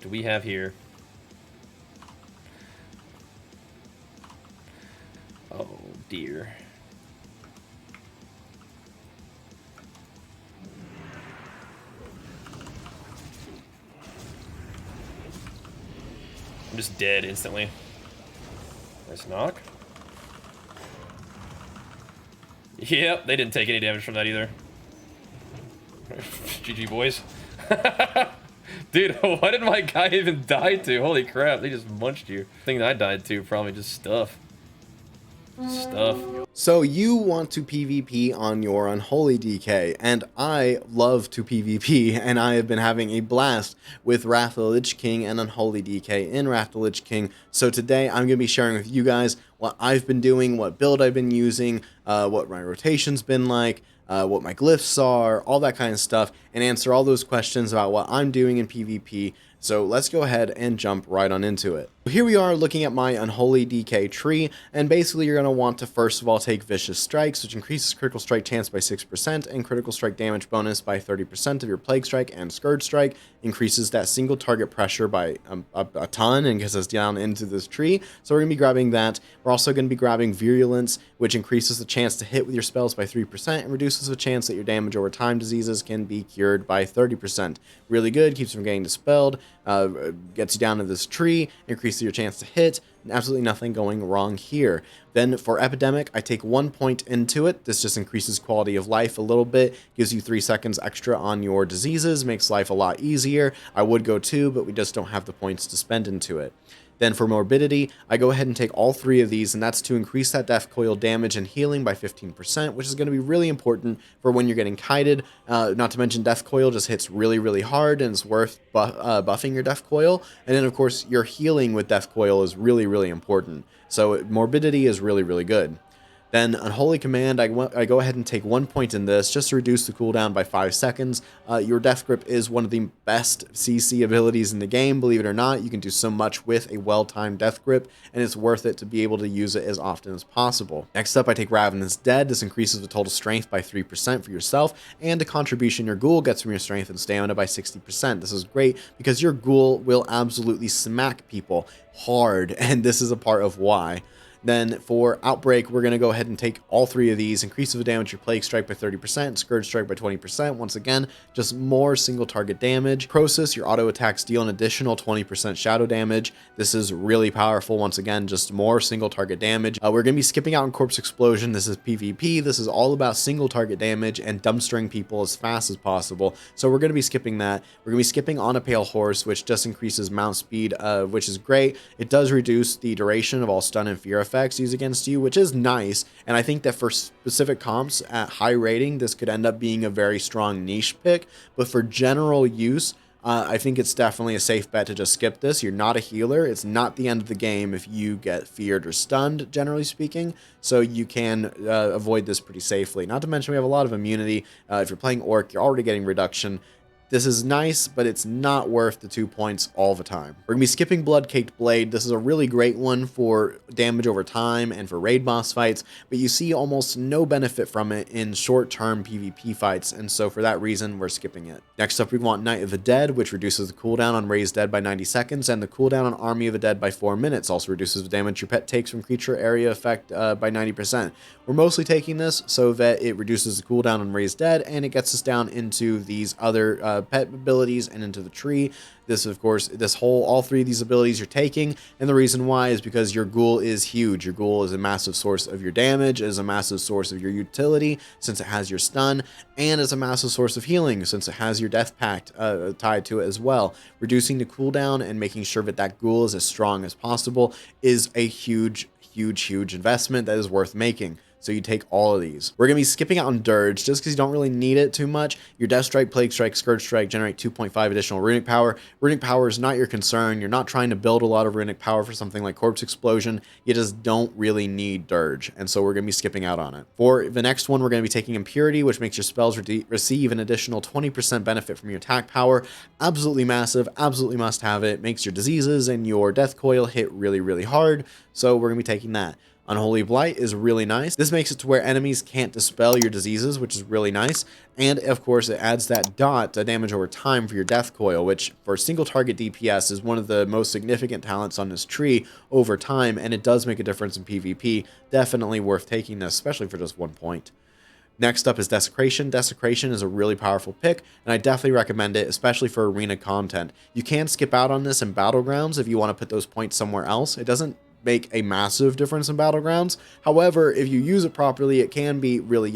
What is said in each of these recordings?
do we have here? Oh, dear. I'm just dead instantly. Nice knock. Yep, they didn't take any damage from that either. GG, boys. Dude, what did my guy even die to? Holy crap, they just munched you. The thing that I died to, probably just stuff. Stuff. So you want to PvP on your Unholy DK, and I love to PvP, and I have been having a blast with Wrath of the Lich King and Unholy DK in Wrath of the Lich King. So today I'm going to be sharing with you guys what I've been doing, what build I've been using, what my rotation's been like, what my glyphs are, all that kind of stuff, and answer all those questions about what I'm doing in PvP. So let's go ahead and jump right on into it. Here we are looking at my Unholy DK tree, and basically you're going to want to first of all take Vicious Strikes, which increases critical strike chance by 6% and critical strike damage bonus by 30% of your Plague Strike, and Scourge Strike increases that single target pressure by a ton and gets us down into this tree. So we're going to be grabbing that. We're also going to be grabbing Virulence, which increases the chance to hit with your spells by 3% and reduces the chance that your damage over time diseases can be cured by 30%. Really good, keeps you from getting dispelled, gets you down to this tree, increases your chance to hit, absolutely nothing going wrong here. Then for Epidemic, I take 1 point into it. This just increases quality of life a little bit, gives you 3 seconds extra on your diseases, makes life a lot easier. I would go 2, but we just don't have the points to spend into it. Then for Morbidity, I go ahead and take all 3 of these, and that's to increase that Death Coil damage and healing by 15%, which is going to be really important for when you're getting kited. Not to mention Death Coil just hits really, really hard, and it's worth buffing your Death Coil. And then, of course, your healing with Death Coil is really, really important. So Morbidity is really, really good. Then Unholy Command, I go ahead and take 1 point in this just to reduce the cooldown by 5 seconds. Your Death Grip is one of the best CC abilities in the game, believe it or not. You can do so much with a well-timed Death Grip, and it's worth it to be able to use it as often as possible. Next up, I take Ravenous Dead. This increases the total strength by 3% for yourself, and the contribution your Ghoul gets from your strength and stamina by 60%. This is great because your Ghoul will absolutely smack people hard, and this is a part of why. Then for Outbreak, we're going to go ahead and take all 3 of these, increase the damage your Plague Strike by 30%, Scourge Strike by 20%, once again, just more single target damage. Process, your auto attacks deal an additional 20% shadow damage. This is really powerful, once again, just more single target damage. We're going to be skipping out on Corpse Explosion. This is PvP. This is all about single target damage and dumpstering people as fast as possible. So we're going to be skipping that. We're going to be skipping On a Pale Horse, which just increases mount speed, which is great. It does reduce the duration of all stun and fear effects used against you, which is nice, and I think that for specific comps at high rating, this could end up being a very strong niche pick, but for general use, I think it's definitely a safe bet to just skip this. You're not a healer. It's not the end of the game if you get feared or stunned, generally speaking, so you can avoid this pretty safely. Not to mention we have a lot of immunity. If you're playing Orc, you're already getting reduction. This is nice, but it's not worth the 2 points all the time. We're going to be skipping Blood Caked Blade. This is a really great one for damage over time and for raid boss fights, but you see almost no benefit from it in short-term PvP fights, and so for that reason, we're skipping it. Next up, we want Night of the Dead, which reduces the cooldown on Raised Dead by 90 seconds, and the cooldown on Army of the Dead by 4 minutes. Also reduces the damage your pet takes from creature area effect by 90%. We're mostly taking this so that it reduces the cooldown on Raised Dead, and it gets us down into these other pet abilities and into the tree. This, of course, all 3 of these abilities you're taking, and the reason why is because your Ghoul is huge. Your Ghoul is a massive source of your damage, is a massive source of your utility, since it has your stun, and is a massive source of healing, since it has your Death Pact tied to it as well. Reducing the cooldown and making sure that that Ghoul is as strong as possible is a huge, huge, huge investment that is worth making. So you take all of these. We're going to be skipping out on Dirge just because you don't really need it too much. Your Death Strike, Plague Strike, Scourge Strike generate 2.5 additional runic power. Runic power is not your concern. You're not trying to build a lot of runic power for something like Corpse Explosion. You just don't really need Dirge, and so we're going to be skipping out on it. For the next one, we're going to be taking Impurity, which makes your spells receive an additional 20% benefit from your attack power. Absolutely massive, absolutely must have it. Makes your diseases and your Death Coil hit really, really hard, so we're going to be taking that. Unholy Blight is really nice. This makes it to where enemies can't dispel your diseases, which is really nice. And of course, it adds that damage over time for your death coil, which for single target DPS is one of the most significant talents on this tree over time, and it does make a difference in PvP. Definitely worth taking this, especially for just 1 point. Next up is Desecration. Desecration is a really powerful pick, and I definitely recommend it, especially for arena content. You can skip out on this in Battlegrounds if you want to put those points somewhere else. It doesn't make a massive difference in Battlegrounds. However, if you use it properly, it can be really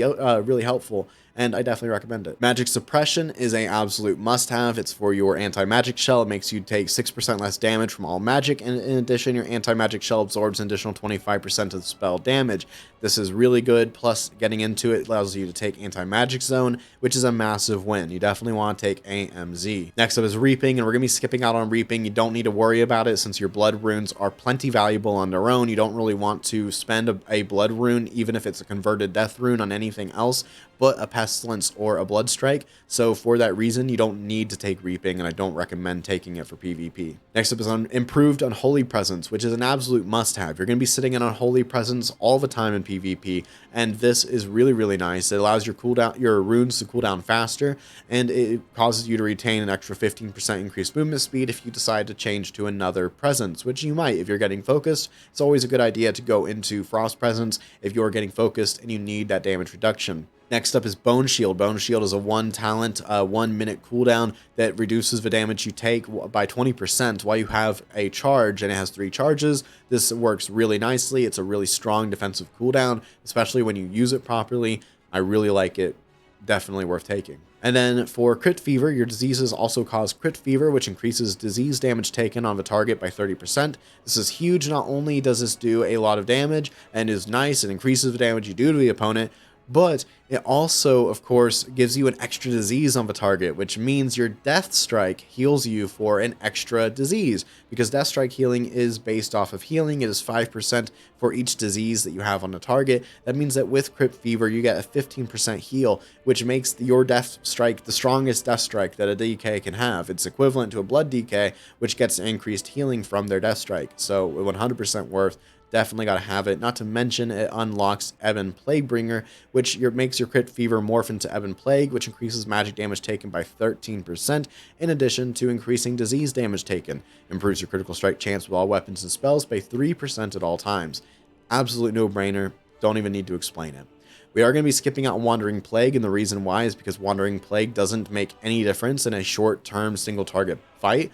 helpful, and I definitely recommend it. Magic Suppression is an absolute must-have. It's for your anti-magic shell. It makes you take 6% less damage from all magic, and in addition, your anti-magic shell absorbs an additional 25% of the spell damage. This is really good, plus getting into it allows you to take anti-magic zone, which is a massive win. You definitely want to take AMZ. Next up is Reaping, and we're going to be skipping out on Reaping. You don't need to worry about it since your blood runes are plenty valuable on their own. You don't really want to spend a blood rune, even if it's a converted death rune, on anything else but a Pestilence or a Blood Strike. So for that reason, you don't need to take Reaping, and I don't recommend taking it for PvP. Next up is Improved Unholy Presence, which is an absolute must-have. You're going to be sitting in Unholy Presence all the time in PvP, and this is really, really nice. It allows your runes to cool down faster, and it causes you to retain an extra 15% increased movement speed if you decide to change to another presence, which you might if you're getting focused. It's always a good idea to go into Frost Presence if you're getting focused and you need that damage reduction. Next up is Bone Shield. Bone Shield is a 1 talent, 1 minute cooldown that reduces the damage you take by 20% while you have a charge, and it has 3 charges. This works really nicely. It's a really strong defensive cooldown, especially when you use it properly. I really like it. Definitely worth taking. And then for Crit Fever, your diseases also cause Crit Fever, which increases disease damage taken on the target by 30%. This is huge. Not only does this do a lot of damage and is nice, it increases the damage you do to the opponent, but it also, of course, gives you an extra disease on the target, which means your Death Strike heals you for an extra disease, because Death Strike healing is based off of healing. It is 5% for each disease that you have on the target. That means that with Crit Fever, you get a 15% heal, which makes your Death Strike the strongest Death Strike that a DK can have. It's equivalent to a Blood DK, which gets increased healing from their Death Strike, so 100% worth. Definitely got to have it. Not to mention it unlocks Ebon Plaguebringer, which makes your Crit Fever morph into Ebon Plague, which increases magic damage taken by 13%, in addition to increasing disease damage taken. Improves your critical strike chance with all weapons and spells by 3% at all times. Absolute no-brainer. Don't even need to explain it. We are going to be skipping out Wandering Plague, and the reason why is because Wandering Plague doesn't make any difference in a short-term single-target fight.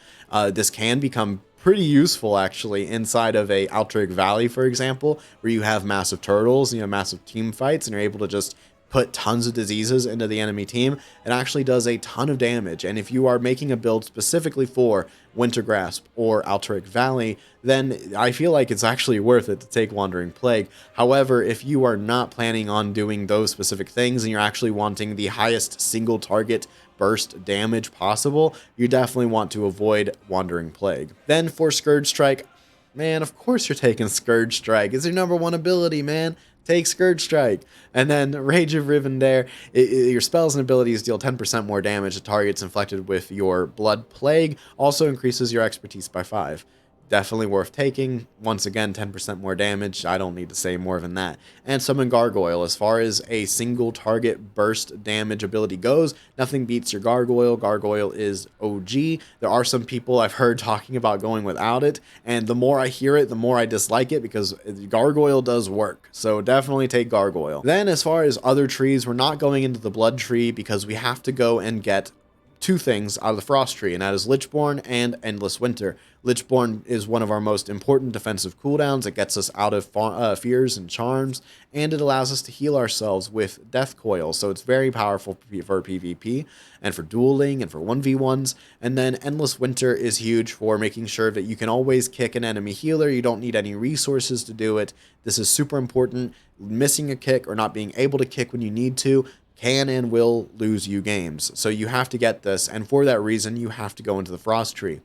This can become pretty useful, actually, inside of a Altruic Valley, for example, where you have massive turtles, massive team fights, and you're able to just put tons of diseases into the enemy team. It actually does a ton of damage, and if you are making a build specifically for Winter Grasp or Altruic Valley, then I feel like it's actually worth it to take Wandering Plague. However, if you are not planning on doing those specific things and you're actually wanting the highest single target burst damage possible, you definitely want to avoid Wandering Plague. Then for Scourge Strike, man, of course you're taking Scourge Strike. It's your #1 ability, man. Take Scourge Strike. And then Rage of Rivendare, your spells and abilities deal 10% more damage to targets inflicted with your Blood Plague. Also increases your expertise by 5. Definitely worth taking. Once again, 10% more damage. I don't need to say more than that. And Summon Gargoyle. As far as a single target burst damage ability goes, nothing beats your Gargoyle. Gargoyle is OG. There are some people I've heard talking about going without it, and the more I hear it, the more I dislike it, because Gargoyle does work. So definitely take Gargoyle. Then as far as other trees, we're not going into the Blood Tree because we have to go and get 2 things out of the Frost Tree, and that is Lichborn and Endless Winter. Lichborn is one of our most important defensive cooldowns. It gets us out of fears and charms, and it allows us to heal ourselves with Death Coil, so it's very powerful for PvP and for dueling and for 1v1s. And then Endless Winter is huge for making sure that you can always kick an enemy healer. You don't need any resources to do it. This is super important. Missing a kick or not being able to kick when you need to can and will lose you games. So you have to get this, and for that reason, you have to go into the Frost Tree.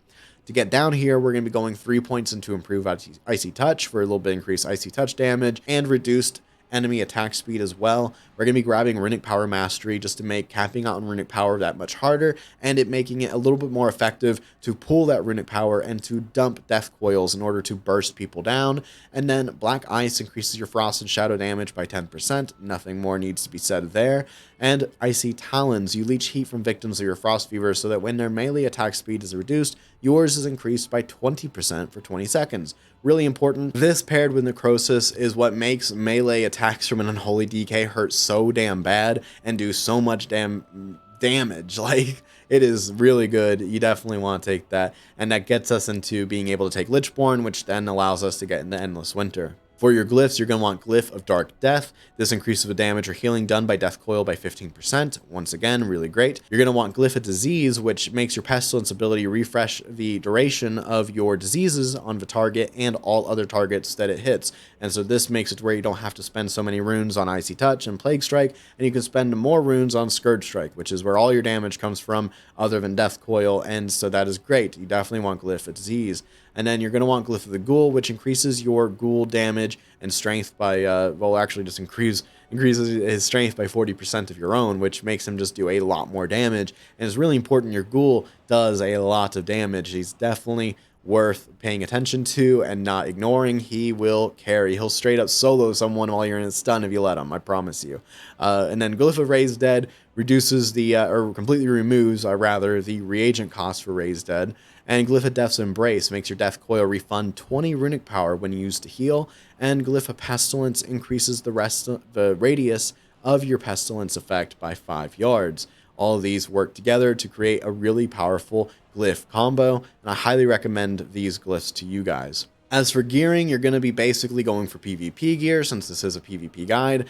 To get down here, we're going to be going 3 points into Improved Icy Touch for a little bit increased Icy Touch damage and reduced enemy attack speed as well. We're going to be grabbing Runic Power Mastery just to make capping out on Runic Power that much harder, and it making it a little bit more effective to pull that Runic Power and to dump Death Coils in order to burst people down. And then Black Ice increases your Frost and Shadow damage by 10%. Nothing more needs to be said there. And Icy Talons, you leech heat from victims of your Frost Fever so that when their melee attack speed is reduced, yours is increased by 20% for 20 seconds. Really important. This paired with Necrosis is what makes melee attacks from an Unholy DK hurt so damn bad and do so much damage. Like, it is really good. You definitely want to take that. And that gets us into being able to take Lichborn, which then allows us to get into Endless Winter. For your glyphs, you're going to want Glyph of Dark Death. This increases the damage or healing done by Death Coil by 15%. Once again, really great. You're going to want Glyph of Disease, which makes your Pestilence ability refresh the duration of your diseases on the target and all other targets that it hits. And so this makes it where you don't have to spend so many runes on Icy Touch and Plague Strike, and you can spend more runes on Scourge Strike, which is where all your damage comes from other than Death Coil, and so that is great. You definitely want Glyph of Disease. And then you're going to want Glyph of the Ghoul, which increases your Ghoul damage and strength by, well, actually just increases his strength by 40% of your own, which makes him just do a lot more damage. And it's really important your Ghoul does a lot of damage. He's definitely worth paying attention to and not ignoring. He will carry. He'll straight up solo someone while you're in a stun if you let him, I promise you. And then Glyph of Raised Dead reduces the, or completely removes, rather, the reagent cost for Raised Dead. And Glyph of Death's Embrace makes your Death Coil refund 20 runic power when used to heal. And Glyph of Pestilence increases the radius of your Pestilence effect by 5 yards. All of these work together to create a really powerful glyph combo, and I highly recommend these glyphs to you guys. As for gearing, you're going to be basically going for PvP gear, since this is a PvP guide.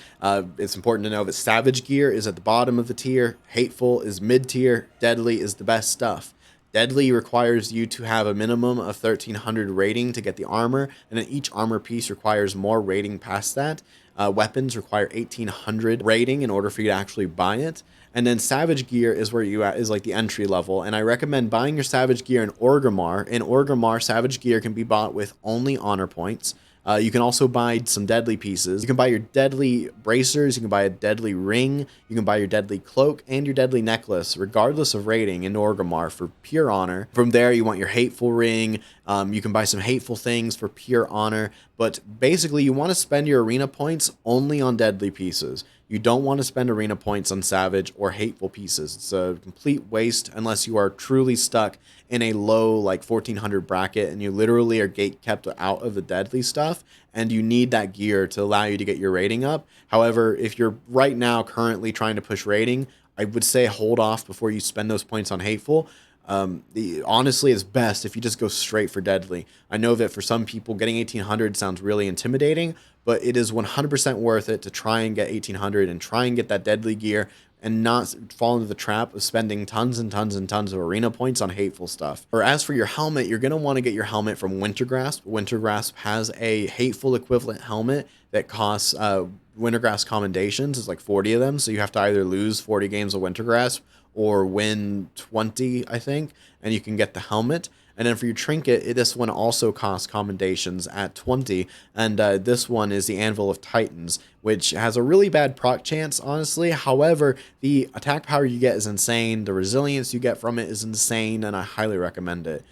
It's important to know that Savage gear is at the bottom of the tier, Hateful is mid-tier, Deadly is the best stuff. Deadly requires you to have a minimum of 1300 rating to get the armor, and then each armor piece requires more rating past that. Weapons require 1800 rating in order for you to actually buy it. And then Savage gear is where you is like the entry level, and I recommend buying your Savage gear in Orgrimmar. In Orgrimmar, Savage gear can be bought with only honor points. You can also buy some deadly pieces. You can buy your deadly bracers, you can buy a deadly ring, you can buy your deadly cloak, and your deadly necklace, regardless of rating, in Orgrimmar for pure honor. From there, you want your hateful ring. You can buy some hateful things for pure honor, but basically you want to spend your arena points only on deadly pieces. You don't want to spend arena points on savage or hateful pieces. It's a complete waste unless you are truly stuck in a low, like 1400 bracket, and you literally are gate kept out of the deadly stuff, and you need that gear to allow you to get your rating up. However, if you're right now currently trying to push rating, I would say hold off before you spend those points on hateful. Honestly, it's best if you just go straight for deadly. I know that for some people, getting 1800 sounds really intimidating, but it is 100% worth it to try and get 1800 and try and get that deadly gear and not fall into the trap of spending tons and tons and tons of arena points on hateful stuff. Or as for your helmet, you're going to want to get your helmet from Wintergrasp. Wintergrasp has a hateful equivalent helmet that costs Wintergrasp commendations. It's like 40 of them, so you have to either lose 40 games of Wintergrasp or win 20, I think, and you can get the helmet. And then for your trinket, this one also costs commendations at 20, and this one is the Anvil of Titans, which has a really bad proc chance, honestly. However, the attack power you get is insane, the resilience you get from it is insane, and I highly recommend it.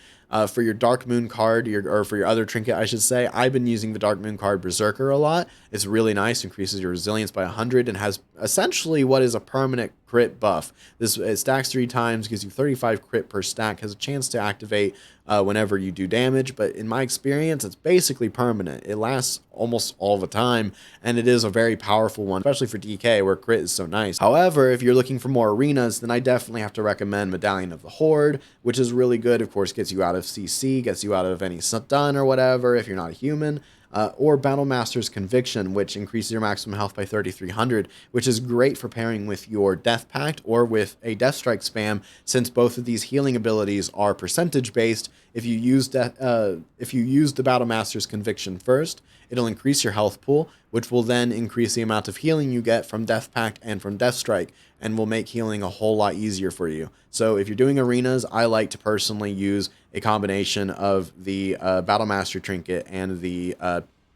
For your Dark Moon card, or for your other trinket, I should say, I've been using the Dark Moon card Berserker a lot. It's really nice, increases your resilience by 100, and has essentially what is a permanent crit buff. It stacks 3 times, gives you 35 crit per stack, has a chance to activate whenever you do damage, but in my experience, it's basically permanent. It lasts almost all the time, and it is a very powerful one, especially for DK, where crit is so nice. However, if you're looking for more arenas, then I definitely have to recommend Medallion of the Horde, which is really good. Of course, gets you out of CC, gets you out of any stun or whatever if you're not a human. Or Battlemaster's Conviction, which increases your maximum health by 3,300, which is great for pairing with your Death Pact or with a Death Strike spam, since both of these healing abilities are percentage based. If you use the Battlemaster's Conviction first, it'll increase your health pool, which will then increase the amount of healing you get from Death Pact and from Death Strike, and will make healing a whole lot easier for you. So if you're doing arenas, I like to personally use a combination of the Battlemaster Trinket and the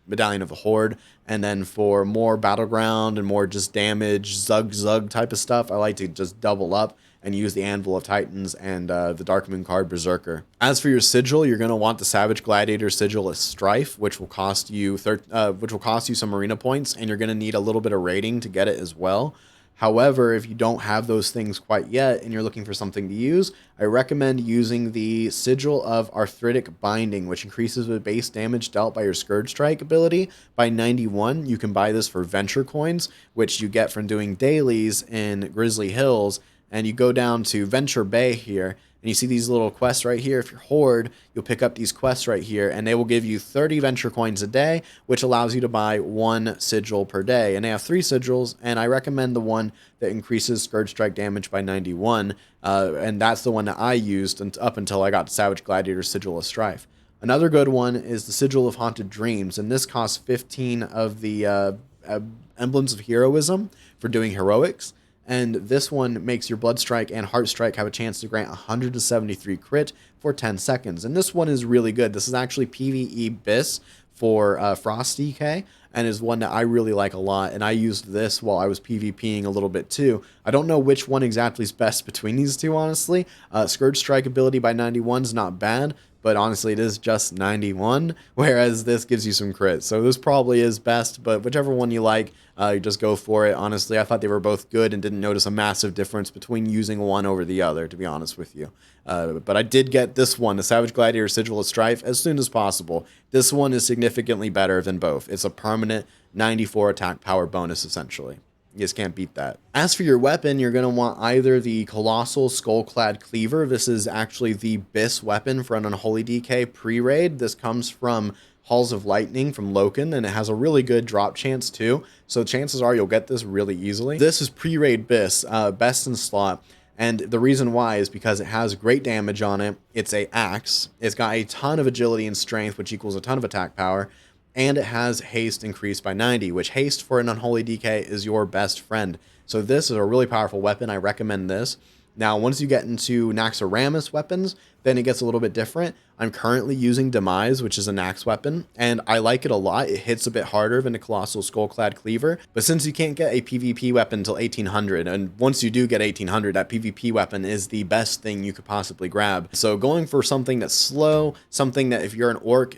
Medallion of the Horde. And then for more battleground and more just damage, zug type of stuff, I like to just double up and use the Anvil of Titans and the Dark Moon card Berserker. As for your sigil, you're going to want the Savage Gladiator Sigil of Strife, which will cost you some arena points, and you're going to need a little bit of rating to get it as well. However, if you don't have those things quite yet and you're looking for something to use, I recommend using the Sigil of Arthritic Binding, which increases the base damage dealt by your Scourge Strike ability by 91. You can buy this for Venture Coins, which you get from doing dailies in Grizzly Hills, and you go down to Venture Bay here, and you see these little quests right here. If you're Horde, you'll pick up these quests right here, and they will give you 30 Venture Coins a day, which allows you to buy 1 Sigil per day. And they have 3 Sigils, and I recommend the one that increases Scourge Strike damage by 91, and that's the one that I used up until I got Savage Gladiator Sigil of Strife. Another good one is the Sigil of Haunted Dreams, and this costs 15 of the Emblems of Heroism for doing heroics. And this one makes your Blood Strike and Heart Strike have a chance to grant 173 crit for 10 seconds. And this one is really good. This is actually PvE BIS for Frost DK, and is one that I really like a lot. And I used this while I was PvPing a little bit too. I don't know which one exactly is best between these two, honestly. Scourge Strike ability by 91 is not bad, but honestly it is just 91, whereas this gives you some crit. So this probably is best, but whichever one you like, you just go for it. Honestly, I thought they were both good and didn't notice a massive difference between using one over the other, to be honest with you. But I did get this one, the Savage Gladiator Sigil of Strife, as soon as possible. This one is significantly better than both. It's a permanent 94 attack power bonus, essentially. You just can't beat that. As for your weapon, you're going to want either the Colossal Skullclad Cleaver. This is actually the BIS weapon for an Unholy DK pre-raid. This comes from Halls of Lightning from Loken, and it has a really good drop chance too. So chances are you'll get this really easily. This is pre-raid BIS, best in slot. And the reason why is because it has great damage on it. It's a axe. It's got a ton of agility and strength, which equals a ton of attack power. And it has haste increased by 90, which haste for an Unholy DK is your best friend. So this is a really powerful weapon. I recommend this. Now, once you get into Naxxramas weapons, then it gets a little bit different. I'm currently using Demise, which is a Nax weapon, and I like it a lot. It hits a bit harder than the Colossal Skullclad Cleaver, but since you can't get a PvP weapon until 1800, and once you do get 1800, that PvP weapon is the best thing you could possibly grab. So going for something that's slow, something that if you're an orc,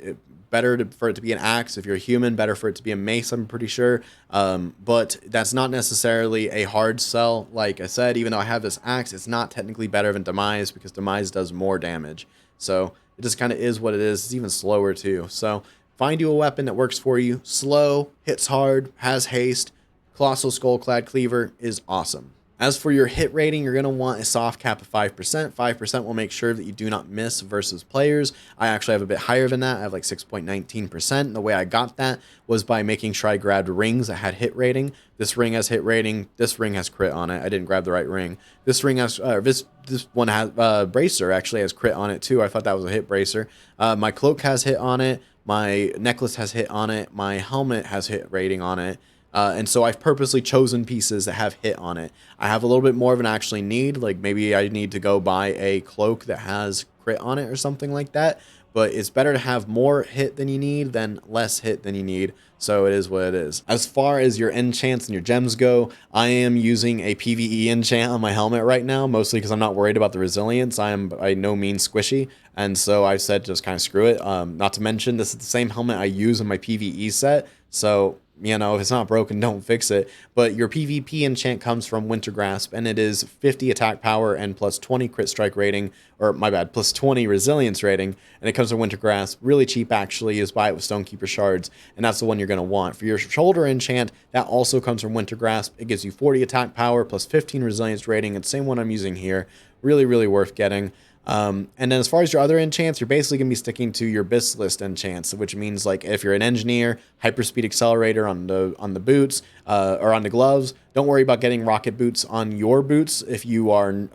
better for it to be an axe. If you're a human, better for it to be a mace, I'm pretty sure. But that's not necessarily a hard sell. Like I said, even though I have this axe, it's not technically better than Demise because Demise does more damage. So it just kind of is what it is. It's even slower too. So find you a weapon that works for you. Slow, hits hard, has haste. Colossal Skullclad Cleaver is awesome. As for your hit rating, you're going to want a soft cap of 5%. 5% will make sure that you do not miss versus players. I actually have a bit higher than that. I have like 6.19%. The way I got that was by making sure I grabbed rings that had hit rating. This ring has hit rating. This ring has crit on it. I didn't grab the right ring. This ring has, this one has, bracer actually has crit on it too. I thought that was a hit bracer. My cloak has hit on it. My necklace has hit on it. My helmet has hit rating on it. And so I've purposely chosen pieces that have hit on it. I have a little bit more of an actually need, like maybe I need to go buy a cloak that has crit on it or something like that. But it's better to have more hit than you need than less hit than you need. So it is what it is. As far as your enchants and your gems go, I am using a PvE enchant on my helmet right now, mostly because I'm not worried about the resilience. I am by no means squishy. And so I said just kind of screw it. Not to mention, this is the same helmet I use in my PvE set. So, you know, if it's not broken, don't fix it. But your PvP enchant comes from Winter Grasp, and it is 50 attack power and plus 20 crit strike rating, or my bad, plus 20 resilience rating, and it comes from Winter Grasp. Really cheap, actually. You just buy it with Stonekeeper shards, and that's the one you're going to want. For your shoulder enchant, that also comes from Winter Grasp. It gives you 40 attack power plus 15 resilience rating. It's the same one I'm using here. Really, really worth getting. And then as far as your other enchants, you're basically going to be sticking to your BIS list enchants, which means like if you're an engineer, hyperspeed accelerator on the boots or on the gloves, Don't worry about getting rocket boots on your boots if you are an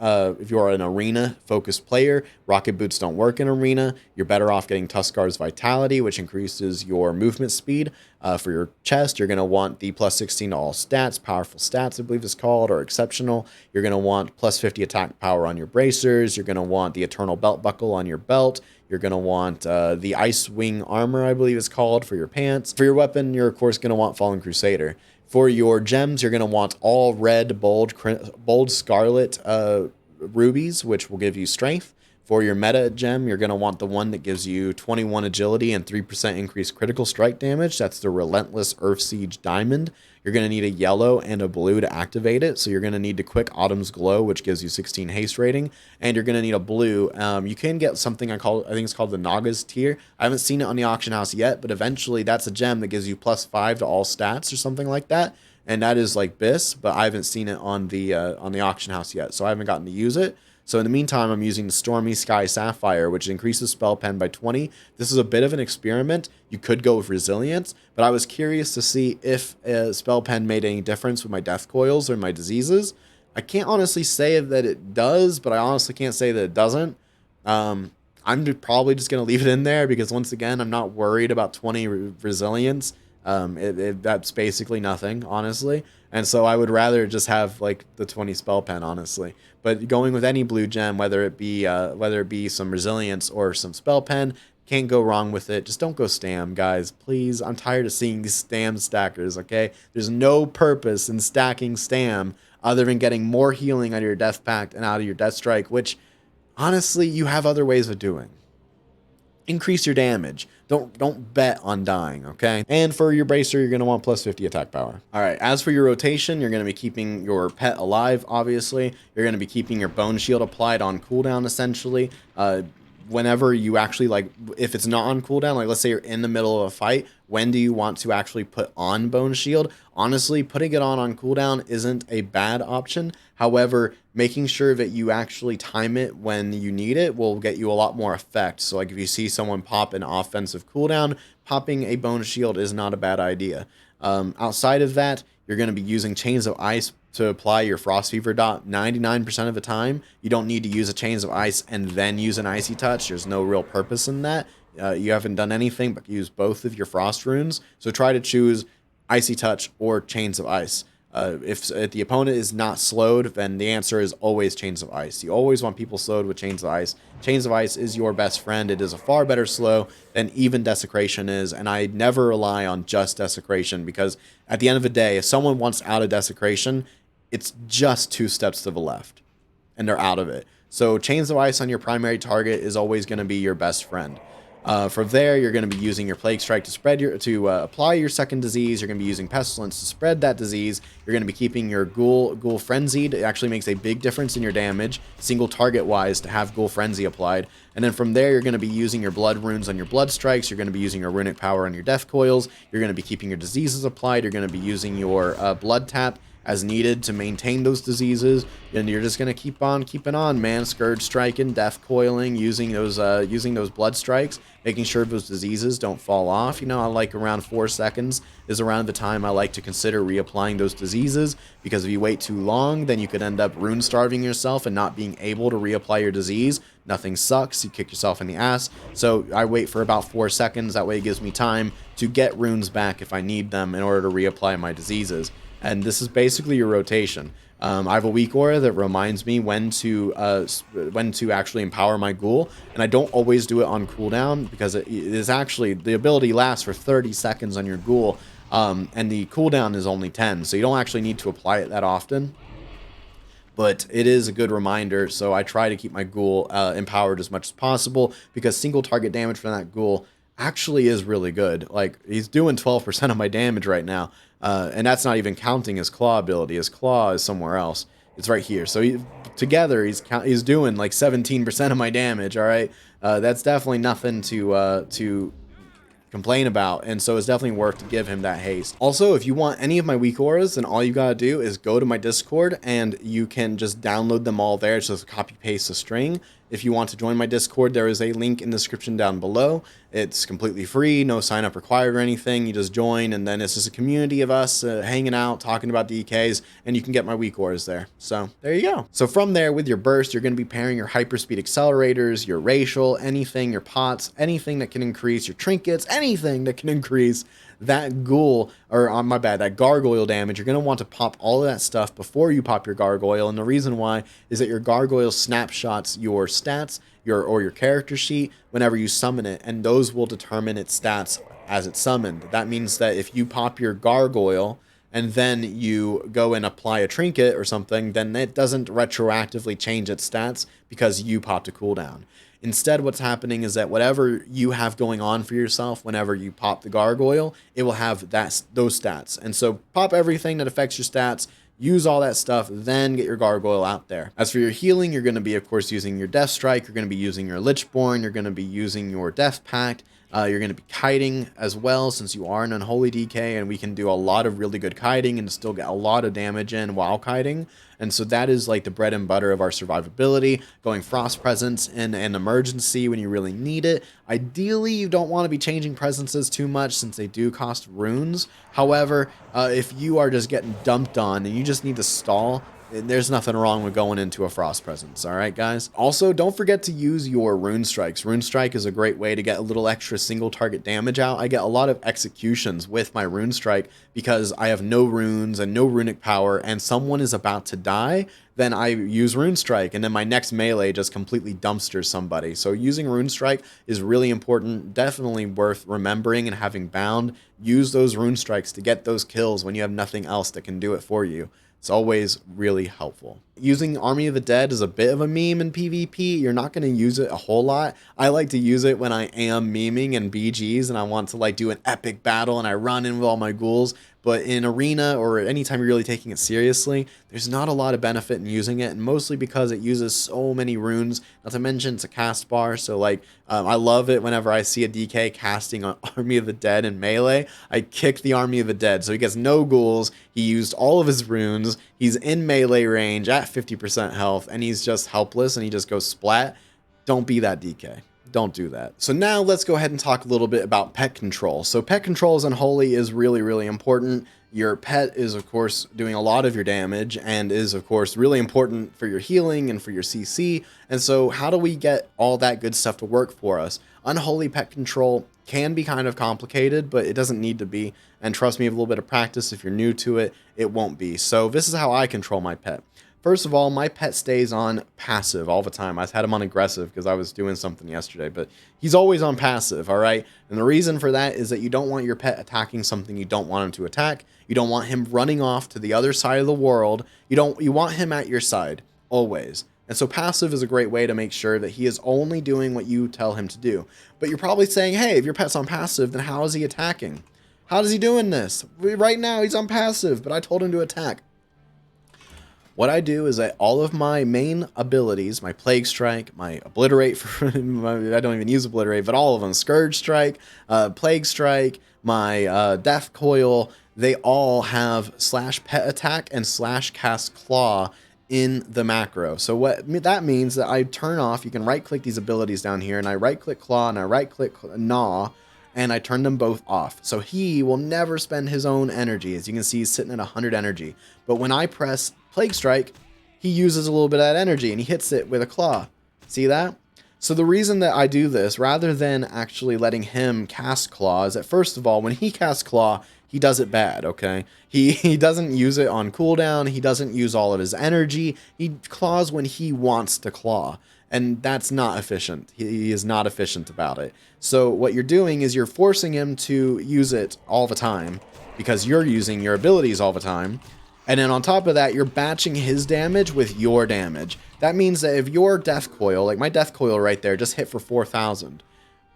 arena focused player. Rocket boots don't work in arena. You're better off getting Tuskar's Vitality, which increases your movement speed. For your chest, you're going to want the plus 16 to all stats, powerful stats, I believe it's called, or exceptional. You're going to want plus 50 attack power on your bracers. You're going to want the eternal belt buckle on your belt. You're going to want the Ice Wing armor, I believe it's called, for your pants. For your weapon, you're, of course, going to want Fallen Crusader. For your gems, you're going to want all red, bold scarlet rubies, which will give you strength. For your meta gem, you're going to want the one that gives you 21 agility and 3% increased critical strike damage. That's the Relentless Earth Siege Diamond. You're going to need a yellow and a blue to activate it. So you're going to need to Quick Autumn's Glow, which gives you 16 haste rating. And you're going to need a blue. You can get something I think it's called the Naga's Tier. I haven't seen it on the auction house yet, but eventually that's a gem that gives you plus 5 to all stats or something like that. And that is like Biss, but I haven't seen it on the auction house yet, so I haven't gotten to use it. So in the meantime, I'm using the Stormy Sky Sapphire, which increases spell pen by 20. This is a bit of an experiment. You could go with Resilience, but I was curious to see if spell pen made any difference with my death coils or my diseases. I can't honestly say that it does, but I honestly can't say that it doesn't. I'm probably just going to leave it in there because, once again, I'm not worried about 20 Resilience. That's basically nothing, honestly. And so I would rather just have like the 20 spell pen, honestly. But going with any blue gem, whether it be some resilience or some spell pen, can't go wrong with it. Just don't go stam, guys. Please, I'm tired of seeing these stam stackers, okay? There's no purpose in stacking stam other than getting more healing out of your death pact and out of your death strike, which honestly you have other ways of doing. Increase your damage. Don't bet on dying, okay? And for your bracer, you're going to want plus 50 attack power. All right, as for your rotation, you're going to be keeping your pet alive, obviously. You're going to be keeping your bone shield applied on cooldown, essentially. Whenever you actually, like, if it's not on cooldown, like let's say you're in the middle of a fight, when do you want to actually put on bone shield? Honestly, putting it on cooldown isn't a bad option. However, making sure that you actually time it when you need it will get you a lot more effect. So like if you see someone pop an offensive cooldown, popping a bone shield is not a bad idea. Outside of that, you're going to be using Chains of Ice to apply your Frost Fever dot 99% of the time. You don't need to use a Chains of Ice and then use an Icy Touch. There's no real purpose in that. You haven't done anything but use both of your Frost runes. So try to choose Icy Touch or Chains of Ice. If the opponent is not slowed, then the answer is always Chains of Ice. You always want people slowed with Chains of Ice. Chains of Ice is your best friend. It is a far better slow than even Desecration is, and I never rely on just Desecration because at the end of the day, if someone wants out of Desecration, it's just 2 steps to the left, and they're out of it. So Chains of Ice on your primary target is always going to be your best friend. From there, you're going to be using your Plague Strike to apply your second disease. You're going to be using Pestilence to spread that disease. You're going to be keeping your Ghoul Frenzied. It actually makes a big difference in your damage, single target wise, to have Ghoul Frenzy applied. And then from there, you're going to be using your Blood Runes on your Blood Strikes. You're going to be using your Runic Power on your Death Coils. You're going to be keeping your diseases applied. You're going to be using your Blood Tap as needed to maintain those diseases, and you're just gonna keep on keeping on, man. Scourge striking, death coiling, using those blood strikes, making sure those diseases don't fall off. You know, I like around 4 seconds is around the time I like to consider reapplying those diseases, because if you wait too long, then you could end up rune starving yourself and not being able to reapply your disease. Nothing sucks, you kick yourself in the ass. So I wait for about 4 seconds. That way it gives me time to get runes back if I need them in order to reapply my diseases. And this is basically your rotation. I have a weak aura that reminds me when to actually empower my ghoul, and I don't always do it on cooldown because it is actually, the ability lasts for 30 seconds on your ghoul, and the cooldown is only 10, so you don't actually need to apply it that often. But it is a good reminder, so I try to keep my ghoul empowered as much as possible, because single target damage from that ghoul actually is really good. Like, he's doing 12% of my damage right now, and that's not even counting his claw ability. His claw is somewhere else. It's right here. So together he's doing like 17% of my damage. All right, that's definitely nothing to complain about, and so it's definitely worth to give him that haste. Also, if you want any of my weak auras, then all you gotta do is go to my Discord, and you can just download them all there. It's just copy paste a string, If you want to join my Discord, there is a link in the description down below. It's completely free, no sign up required or anything. You just join, and then it's just a community of us hanging out, talking about DKs, and you can get my weak ores there. So there you go. So from there, with your burst, you're going to be pairing your hyperspeed accelerators, your racial, anything, your pots, anything that can increase your trinkets, anything that can increase that ghoul, or on my bad, that gargoyle damage. You're going to want to pop all of that stuff before you pop your gargoyle, and the reason why is that your gargoyle snapshots your stats, your character sheet whenever you summon it, and those will determine its stats as it's summoned. That means that if you pop your gargoyle and then you go and apply a trinket or something, then it doesn't retroactively change its stats because you popped a cooldown. Instead, what's happening is that whatever you have going on for yourself, whenever you pop the gargoyle, it will have those stats. And so pop everything that affects your stats, use all that stuff, then get your gargoyle out there. As for your healing, you're going to be, of course, using your Death Strike, you're going to be using your Lichborn, you're going to be using your Death Pact, you're going to be kiting as well, since you are an Unholy DK, and we can do a lot of really good kiting and still get a lot of damage in while kiting. And so that is like the bread and butter of our survivability, going Frost Presence in an emergency when you really need it. Ideally, you don't want to be changing presences too much since they do cost runes. However, if you are just getting dumped on and you just need to stall, there's nothing wrong with going into a Frost Presence, alright guys? Also, don't forget to use your Rune Strikes. Rune Strike is a great way to get a little extra single target damage out. I get a lot of executions with my Rune Strike because I have no runes and no runic power, and someone is about to die, then I use Rune Strike, and then my next melee just completely dumpsters somebody. So using Rune Strike is really important, definitely worth remembering and having bound. Use those Rune Strikes to get those kills when you have nothing else that can do it for you. It's always really helpful. Using Army of the Dead is a bit of a meme in PvP. You're not going to use it a whole lot. I like to use it when I am memeing in BGs and I want to like do an epic battle and I run in with all my ghouls. But in arena or anytime you're really taking it seriously, there's not a lot of benefit in using it, and mostly because it uses so many runes. Not to mention it's a cast bar, so like I love it whenever I see a DK casting on Army of the Dead in melee. I kick the Army of the Dead, so he gets no ghouls. He used all of his runes. He's in melee range at 50% health, and he's just helpless, and he just goes splat. Don't be that DK. Don't do that. So now let's go ahead and talk a little bit about pet control. So pet control as Unholy is really, really important. Your pet is, of course, doing a lot of your damage and is, of course, really important for your healing and for your CC. And so how do we get all that good stuff to work for us? Unholy pet control can be kind of complicated, but it doesn't need to be. And trust me, with a little bit of practice, if you're new to it, it won't be. So this is how I control my pet. First of all, my pet stays on passive all the time. I had him on aggressive because I was doing something yesterday, but he's always on passive, all right? And the reason for that is that you don't want your pet attacking something you don't want him to attack. You don't want him running off to the other side of the world. You want him at your side, always. And so passive is a great way to make sure that he is only doing what you tell him to do. But you're probably saying, hey, if your pet's on passive, then how is he attacking? How is he doing this? Right now, he's on passive, but I told him to attack. What I do is that all of my main abilities, my Plague Strike, my Obliterate, I don't even use Obliterate, but all of them, Scourge Strike, Plague Strike, my Death Coil, they all have /pet attack and /cast claw in the macro. So what that means that I turn off, you can right click these abilities down here, and I right click claw and I right click gnaw, and I turn them both off. So he will never spend his own energy. As you can see, he's sitting at 100 energy. But when I press Plague Strike, he uses a little bit of that energy and he hits it with a claw. See that? So the reason that I do this, rather than actually letting him cast claw, is that first of all, when he casts claw, he does it bad, okay? He doesn't use it on cooldown. He doesn't use all of his energy. He claws when he wants to claw. And that's not efficient. He is not efficient about it. So what you're doing is you're forcing him to use it all the time because you're using your abilities all the time. And then on top of that, you're batching his damage with your damage. That means that if your Death Coil, like my Death Coil right there, just hit for 4,000.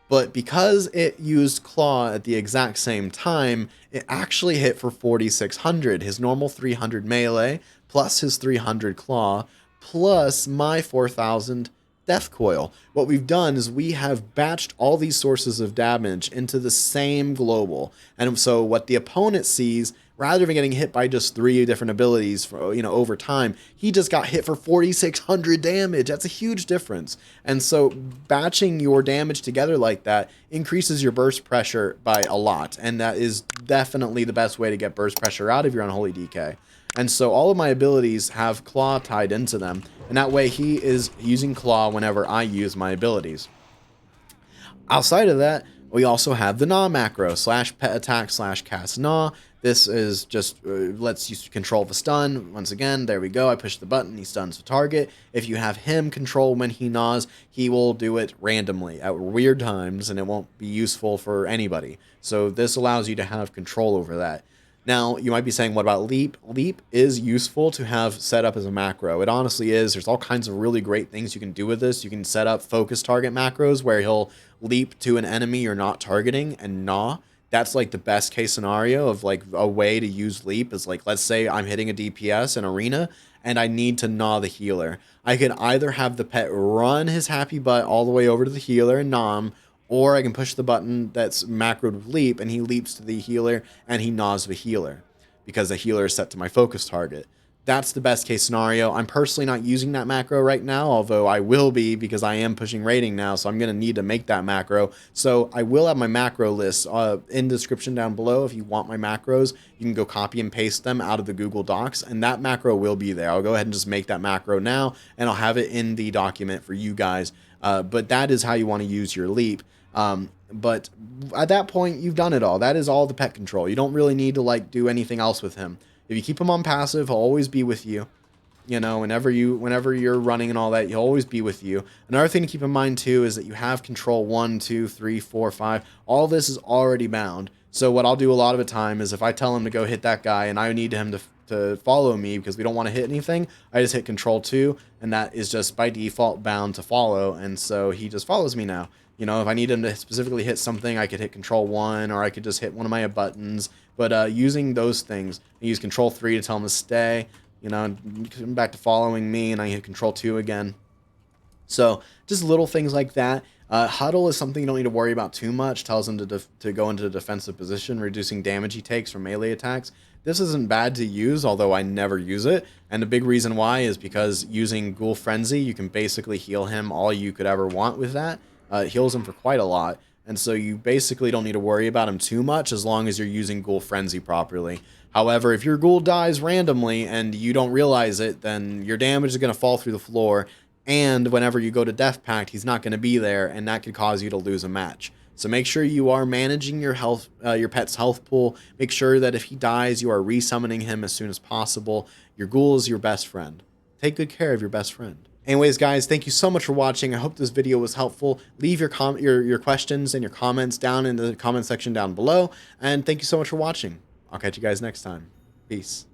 But because it used Claw at the exact same time, it actually hit for 4,600. His normal 300 melee, plus his 300 Claw, plus my 4,000 Death Coil. What we've done is we have batched all these sources of damage into the same global. And so what the opponent sees rather than getting hit by just 3 different abilities for, over time, he just got hit for 4,600 damage. That's a huge difference. And so batching your damage together like that increases your burst pressure by a lot, and that is definitely the best way to get burst pressure out of your Unholy DK. And so all of my abilities have Claw tied into them, and that way he is using Claw whenever I use my abilities. Outside of that, we also have the Gnaw macro, /pet attack /cast Gnaw. This is just lets you control the stun. Once again, there we go. I push the button, he stuns the target. If you have him control when he gnaws, he will do it randomly at weird times, and it won't be useful for anybody. So this allows you to have control over that. Now, you might be saying, what about Leap? Leap is useful to have set up as a macro. It honestly is. There's all kinds of really great things you can do with this. You can set up focus target macros where he'll leap to an enemy you're not targeting and gnaw. That's like the best case scenario of like a way to use Leap is like, let's say I'm hitting a DPS in arena and I need to gnaw the healer. I can either have the pet run his happy butt all the way over to the healer and gnaw him, or I can push the button that's macroed with Leap, and he leaps to the healer, and he gnaws the healer, because the healer is set to my focus target. That's the best case scenario. I'm personally not using that macro right now, although I will be, because I am pushing rating now, so I'm going to need to make that macro. So I will have my macro list in the description down below. If you want my macros, you can go copy and paste them out of the Google Docs, and that macro will be there. I'll go ahead and just make that macro now, and I'll have it in the document for you guys. But that is how you want to use your Leap. But at that point, you've done it all. That is all the pet control. You don't really need to like do anything else with him. If you keep him on passive, he'll always be with you. You know, whenever you're running and all that, he'll always be with you. Another thing to keep in mind too is that you have control 1, 2, 3, 4, 5. All this is already bound. So what I'll do a lot of the time is if I tell him to go hit that guy and I need him to follow me because we don't want to hit anything, I just hit control 2, and that is just by default bound to follow, and so he just follows me now. You know, if I need him to specifically hit something, I could hit control 1, or I could just hit one of my buttons. But using those things, I use control 3 to tell him to stay, you know, come back to following me, and I hit control 2 again. So just little things like that. Huddle is something you don't need to worry about too much. Tells him to go into a defensive position, reducing damage he takes from melee attacks. This isn't bad to use, although I never use it. And the big reason why is because using Ghoul Frenzy, you can basically heal him all you could ever want with that. It heals him for quite a lot. And so you basically don't need to worry about him too much as long as you're using Ghoul Frenzy properly. However, if your Ghoul dies randomly and you don't realize it, then your damage is going to fall through the floor. And whenever you go to Death Pact, he's not going to be there, and that could cause you to lose a match. So make sure you are managing your health, your pet's health pool. Make sure that if he dies, you are resummoning him as soon as possible. Your Ghoul is your best friend. Take good care of your best friend. Anyways, guys, thank you so much for watching. I hope this video was helpful. Leave your questions and your comments down in the comment section down below. And thank you so much for watching. I'll catch you guys next time. Peace.